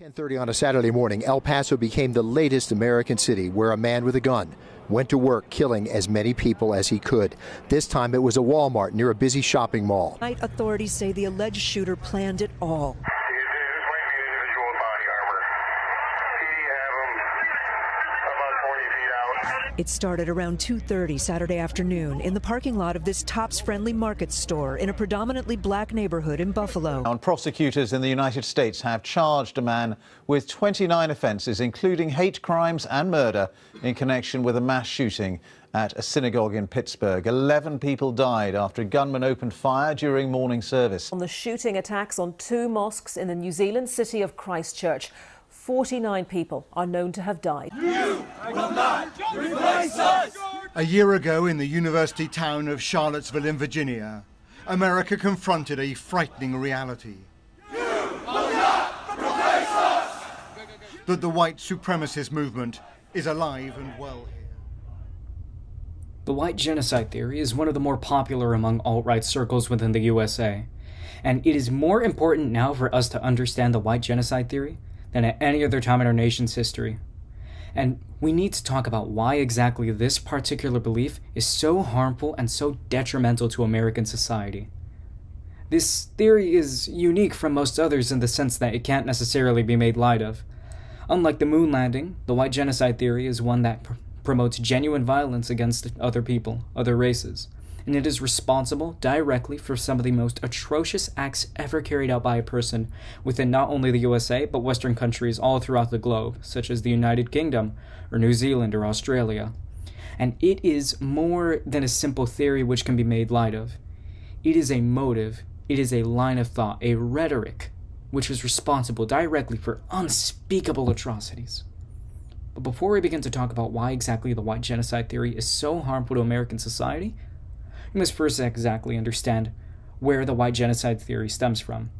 10:30 on a Saturday morning, El Paso became the latest American city where a man with a gun went to work killing as many people as he could. This time it was a Walmart near a busy shopping mall. Tonight, authorities say the alleged shooter planned it all. It started around 2:30 Saturday afternoon in the parking lot of this Tops Friendly Market store in a predominantly black neighborhood in Buffalo. Prosecutors in the United States have charged a man with 29 offenses, including hate crimes and murder, in connection with a mass shooting at a synagogue in Pittsburgh. 11 people died after a gunman opened fire during morning service. On the shooting attacks on two mosques in the New Zealand city of Christchurch, 49 people are known to have died. You will not replace us! A year ago in the university town of Charlottesville in Virginia, America confronted a frightening reality. You will not replace us! That the white supremacist movement is alive and well here. The white genocide theory is one of the more popular among alt-right circles within the USA, and it is more important now for us to understand the white genocide theory than at any other time in our nation's history. And we need to talk about why exactly this particular belief is so harmful and so detrimental to American society. This theory is unique from most others in the sense that it can't necessarily be made light of. Unlike the moon landing, the white genocide theory is one that promotes genuine violence against other people, other races, and it is responsible directly for some of the most atrocious acts ever carried out by a person within not only the USA, but Western countries all throughout the globe, such as the United Kingdom, or New Zealand, or Australia. And it is more than a simple theory which can be made light of. It is a motive, it is a line of thought, a rhetoric, which is responsible directly for unspeakable atrocities. But before we begin to talk about why exactly the white genocide theory is so harmful to American society, we must first exactly understand where the white genocide theory stems from.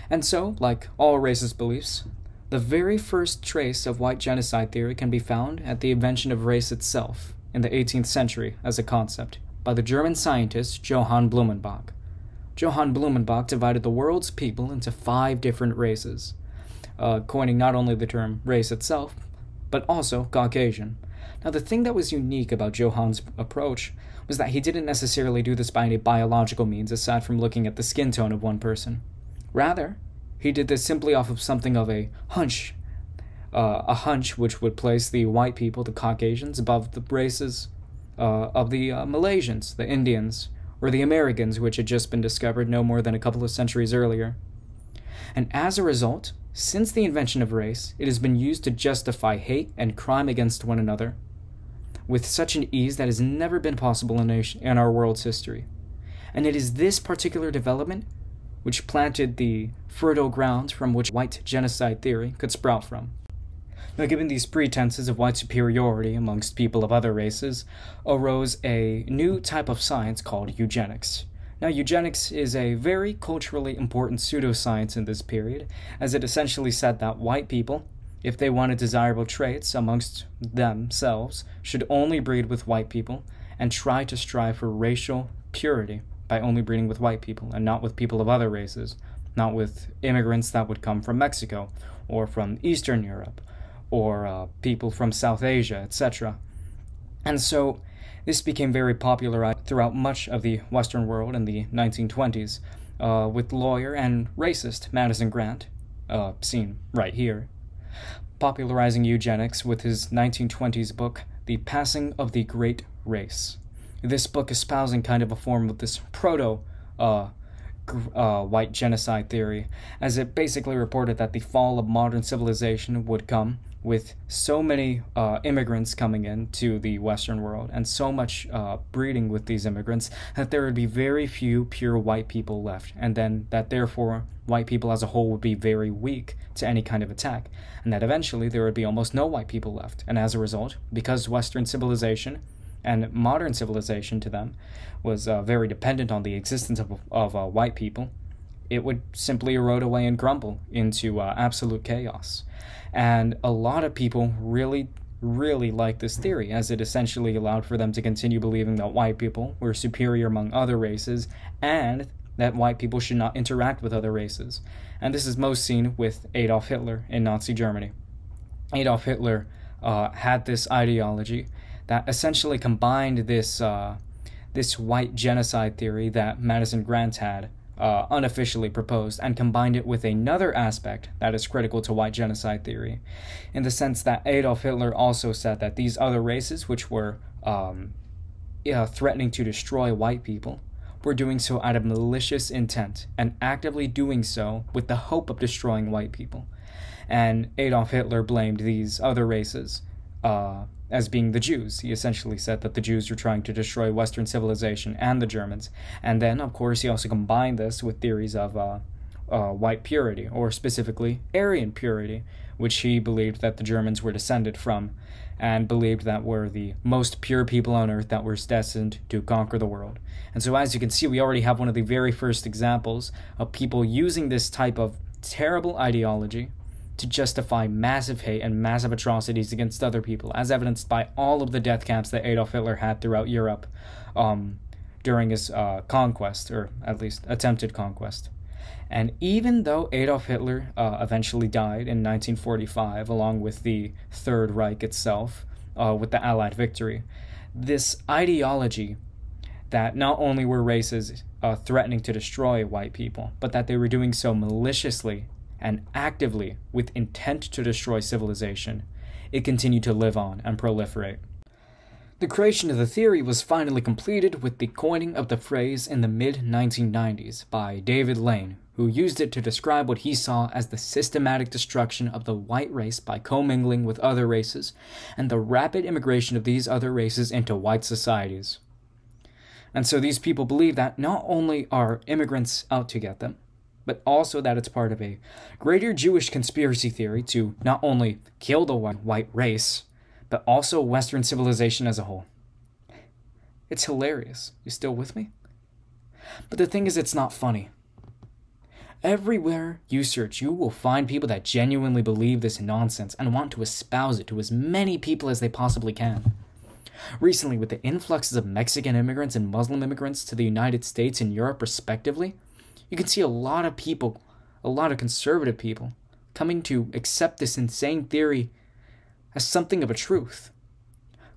And so, like all racist beliefs, the very first trace of white genocide theory can be found at the invention of race itself in the 18th century as a concept by the German scientist Johann Blumenbach. Johann Blumenbach divided the world's people into 5 different races, coining not only the term race itself, but also Caucasian. Now, the thing that was unique about Johann's approach was that he didn't necessarily do this by any biological means aside from looking at the skin tone of one person. Rather, he did this simply off of something of a hunch which would place the white people, the Caucasians, above the races of the Malaysians, the Indians, or the Americans, which had just been discovered no more than a couple of centuries earlier. And as a result, since the invention of race, it has been used to justify hate and crime against one another with such an ease that has never been possible in our world's history. And it is this particular development which planted the fertile ground from which white genocide theory could sprout from. Now, given these pretenses of white superiority amongst people of other races, arose a new type of science called eugenics. Now, eugenics is a very culturally important pseudoscience in this period, as it essentially said that white people, if they wanted desirable traits amongst themselves, should only breed with white people and try to strive for racial purity by only breeding with white people and not with people of other races, not with immigrants that would come from Mexico or from Eastern Europe or people from South Asia, etc. And so this became very popular throughout much of the Western world in the 1920s, with lawyer and racist Madison Grant, seen right here, popularizing eugenics with his 1920s book, The Passing of the Great Race. This book espousing kind of a form of this white genocide theory, as it basically reported that the fall of modern civilization would come with so many immigrants coming into the Western world and so much breeding with these immigrants that there would be very few pure white people left, and then that therefore white people as a whole would be very weak to any kind of attack, and that eventually there would be almost no white people left. And as a result, because Western civilization and modern civilization to them was very dependent on the existence of white people, it would simply erode away and crumble into absolute chaos. And a lot of people really liked this theory, as it essentially allowed for them to continue believing that white people were superior among other races, and that white people should not interact with other races. And this is most seen with Adolf Hitler in Nazi Germany. Adolf Hitler had this ideology that essentially combined this white genocide theory that Madison Grant had unofficially proposed, and combined it with another aspect that is critical to white genocide theory, in the sense that Adolf Hitler also said that these other races, which were threatening to destroy white people, were doing so out of malicious intent and actively doing so with the hope of destroying white people. And Adolf Hitler blamed these other races as being the Jews. He essentially said that the Jews were trying to destroy Western civilization and the Germans. And then, of course, he also combined this with theories of white purity, or specifically Aryan purity, which he believed that the Germans were descended from, and believed that were the most pure people on earth that were destined to conquer the world. And so, as you can see, we already have one of the very first examples of people using this type of terrible ideology to justify massive hate and massive atrocities against other people, as evidenced by all of the death camps that Adolf Hitler had throughout Europe during his conquest, or at least attempted conquest. And even though Adolf Hitler eventually died in 1945, along with the Third Reich itself, with the Allied victory, this ideology that not only were races threatening to destroy white people, but that they were doing so maliciously and actively with intent to destroy civilization, it continued to live on and proliferate. The creation of the theory was finally completed with the coining of the phrase in the mid-1990s by David Lane, who used it to describe what he saw as the systematic destruction of the white race by commingling with other races, and the rapid immigration of these other races into white societies. And so these people believe that not only are immigrants out to get them, but also that it's part of a greater Jewish conspiracy theory to not only kill the white race, but also Western civilization as a whole. It's hilarious. You still with me? But the thing is, it's not funny. Everywhere you search, you will find people that genuinely believe this nonsense and want to espouse it to as many people as they possibly can. Recently, with the influxes of Mexican immigrants and Muslim immigrants to the United States and Europe respectively, you can see a lot of people, a lot of conservative people, coming to accept this insane theory as something of a truth.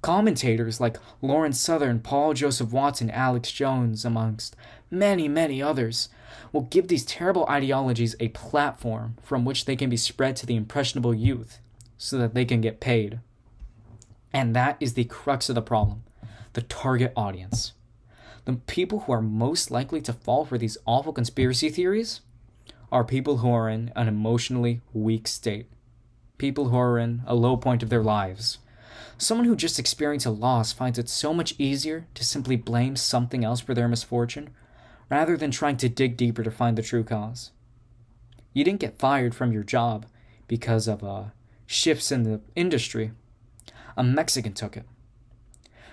Commentators like Lawrence Southern, Paul Joseph Watson, Alex Jones, amongst many, many others, will give these terrible ideologies a platform from which they can be spread to the impressionable youth so that they can get paid. And that is the crux of the problem, the target audience. The people who are most likely to fall for these awful conspiracy theories are people who are in an emotionally weak state. People who are in a low point of their lives. Someone who just experienced a loss finds it so much easier to simply blame something else for their misfortune, rather than trying to dig deeper to find the true cause. You didn't get fired from your job because of shifts in the industry. A Mexican took it.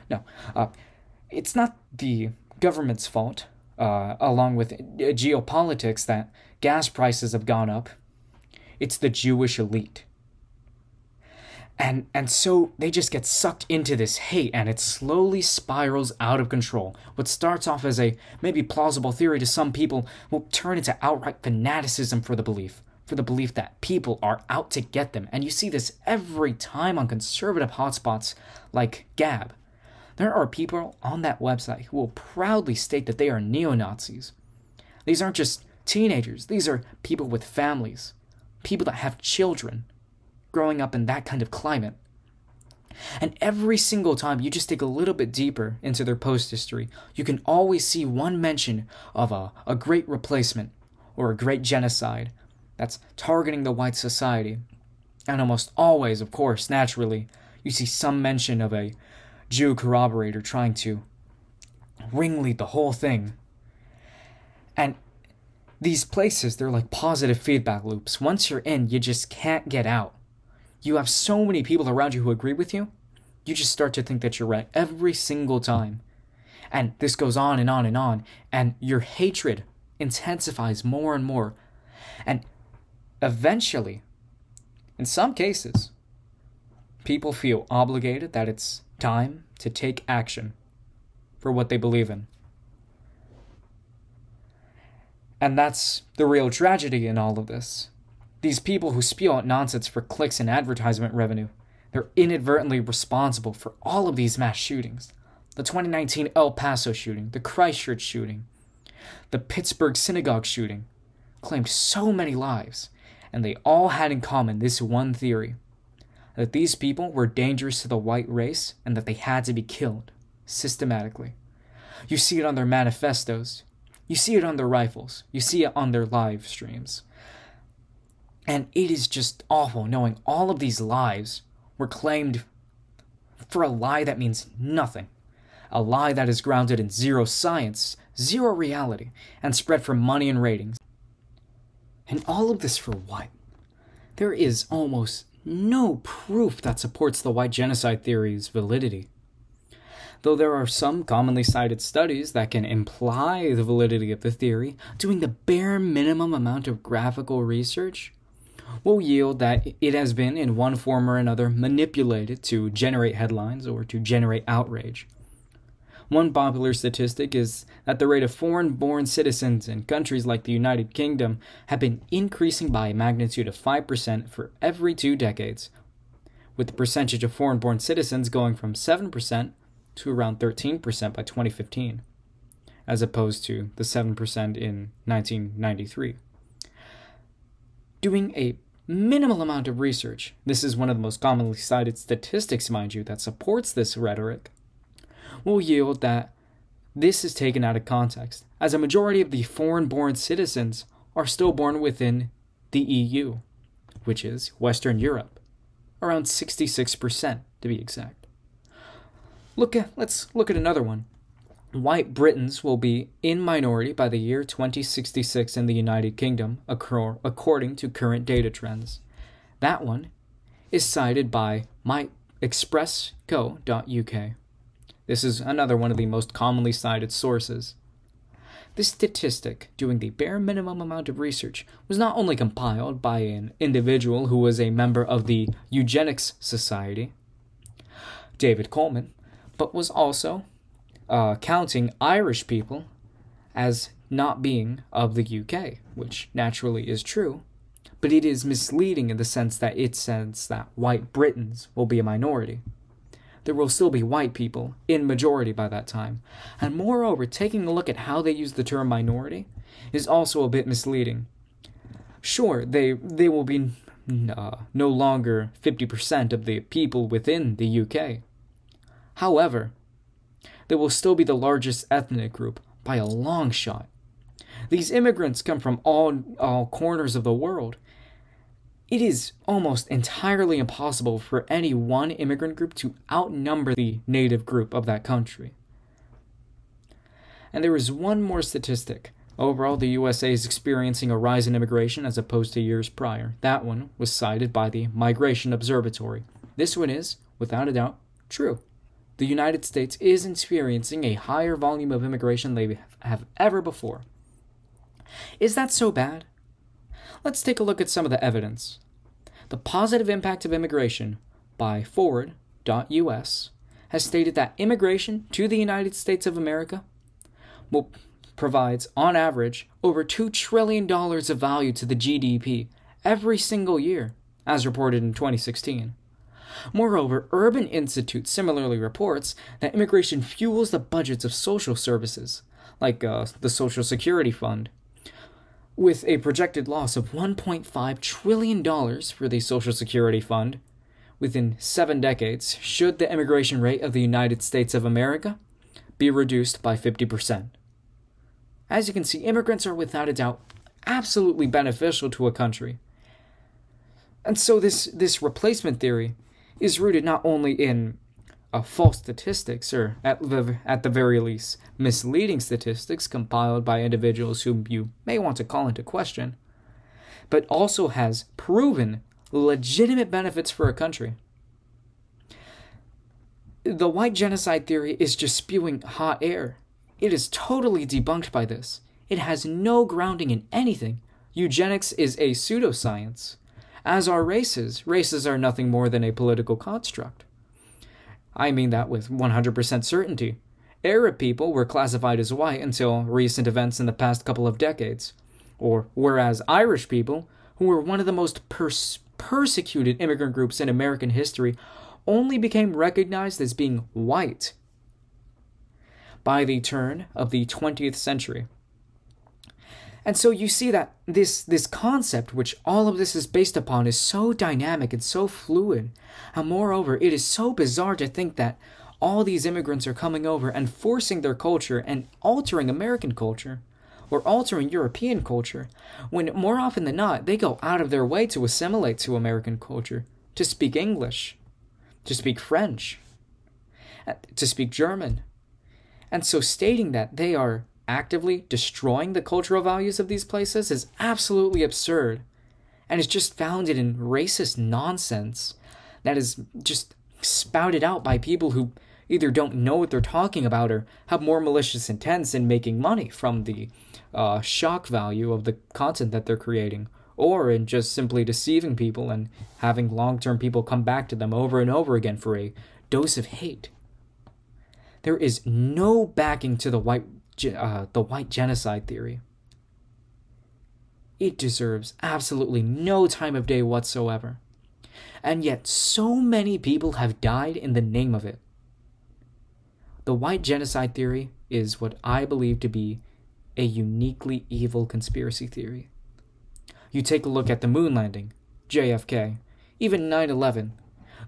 No, it's not the government's fault, along with geopolitics, that gas prices have gone up. It's the Jewish elite. And so they just get sucked into this hate, and it slowly spirals out of control. What starts off as a maybe plausible theory to some people will turn into outright fanaticism for the belief that people are out to get them. And you see this every time on conservative hotspots like Gab. There are people on that website who will proudly state that they are neo-Nazis. These aren't just teenagers. These are people with families, people that have children, growing up in that kind of climate. And every single time you just dig a little bit deeper into their post history, you can always see one mention of a great replacement or a great genocide that's targeting the white society. And almost always, of course, naturally, you see some mention of a Jew corroborator trying to ringlead the whole thing. And these places, they're like positive feedback loops. Once you're in, you just can't get out. You have so many people around you who agree with you, you just start to think that you're right every single time. And this goes on and on and on, and your hatred intensifies more and more. And eventually, in some cases, people feel obligated that it's time to take action for what they believe in. And that's the real tragedy in all of this. These people who spew out nonsense for clicks and advertisement revenue, they're inadvertently responsible for all of these mass shootings. The 2019 El Paso shooting, the Christchurch shooting, the Pittsburgh synagogue shooting, claimed so many lives, and they all had in common this one theory, that these people were dangerous to the white race and that they had to be killed, systematically. You see it on their manifestos, you see it on their rifles, you see it on their live streams. And it is just awful knowing all of these lives were claimed for a lie that means nothing. A lie that is grounded in zero science, zero reality, and spread for money and ratings. And all of this for what? There is almost no proof that supports the white genocide theory's validity. Though there are some commonly cited studies that can imply the validity of the theory, doing the bare minimum amount of graphical research will yield that it has been, in one form or another, manipulated to generate headlines or to generate outrage. One popular statistic is that the rate of foreign-born citizens in countries like the United Kingdom have been increasing by a magnitude of 5% for every 2 decades, with the percentage of foreign-born citizens going from 7% to around 13% by 2015, as opposed to the 7% in 1993. Doing a minimal amount of research, this is one of the most commonly cited statistics, mind you, that supports this rhetoric, will yield that this is taken out of context, as a majority of the foreign-born citizens are still born within the EU, which is Western Europe, around 66% to be exact. Let's look at another one. White Britons will be in minority by the year 2066 in the United Kingdom, according to current data trends. That one is cited by myexpressco.uk. This is another one of the most commonly cited sources. This statistic, doing the bare minimum amount of research, was not only compiled by an individual who was a member of the Eugenics Society, David Coleman, but was also counting Irish people as not being of the UK, which naturally is true, but it is misleading in the sense that it says that white Britons will be a minority. There will still be white people in majority by that time, and moreover, taking a look at how they use the term minority is also a bit misleading. Sure, they will be no longer 50% of the people within the UK. However, they will still be the largest ethnic group by a long shot. These immigrants come from all corners of the world. It is almost entirely impossible for any one immigrant group to outnumber the native group of that country. And there is one more statistic. Overall, the USA is experiencing a rise in immigration as opposed to years prior. That one was cited by the Migration Observatory. This one is, without a doubt, true. The United States is experiencing a higher volume of immigration than they have ever before. Is that so bad? Let's take a look at some of the evidence. The Positive Impact of Immigration by Forward.us has stated that immigration to the United States of America provides, on average, over $2 trillion of value to the GDP every single year, as reported in 2016. Moreover, Urban Institute similarly reports that immigration fuels the budgets of social services, like the Social Security Fund, with a projected loss of $1.5 trillion for the Social Security Fund within 7 decades, should the immigration rate of the United States of America be reduced by 50%. As you can see, immigrants are without a doubt absolutely beneficial to a country. And so this replacement theory is rooted not only in false statistics, or at the very least, misleading statistics compiled by individuals whom you may want to call into question, but also has proven legitimate benefits for a country. The white genocide theory is just spewing hot air. It is totally debunked by this. It has no grounding in anything. Eugenics is a pseudoscience, as are races. Races are nothing more than a political construct. I mean that with 100% certainty. Arab people were classified as white until recent events in the past couple of decades. Or whereas Irish people, who were one of the most persecuted immigrant groups in American history, only became recognized as being white by the turn of the 20th century. And so you see that this concept, which all of this is based upon, is so dynamic and so fluid. And moreover, it is so bizarre to think that all these immigrants are coming over and forcing their culture and altering American culture or altering European culture, when more often than not, they go out of their way to assimilate to American culture, to speak English, to speak French, to speak German. And so stating that they are actively destroying the cultural values of these places is absolutely absurd, and is just founded in racist nonsense that is just spouted out by people who either don't know what they're talking about or have more malicious intents in making money from the shock value of the content that they're creating, or in just simply deceiving people and having long-term people come back to them over and over again for a dose of hate. There is no backing to the white genocide theory. It deserves absolutely no time of day whatsoever. And yet so many people have died in the name of it. The white genocide theory is what I believe to be a uniquely evil conspiracy theory. You take a look at the moon landing, JFK, even 9/11.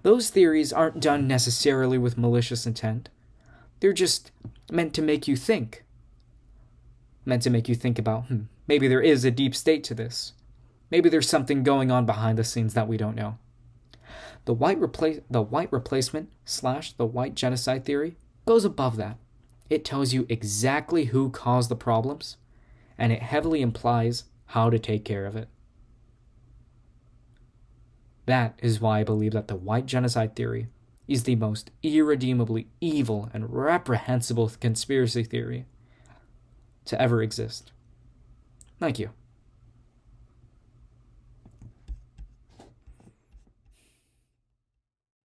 Those theories aren't done necessarily with malicious intent. They're just meant to make you think. Meant to make you think about, maybe there is a deep state to this. Maybe there's something going on behind the scenes that we don't know. The white replacement / the white genocide theory goes above that. It tells you exactly who caused the problems, and it heavily implies how to take care of it. That is why I believe that the white genocide theory is the most irredeemably evil and reprehensible conspiracy theory to ever exist. Thank you.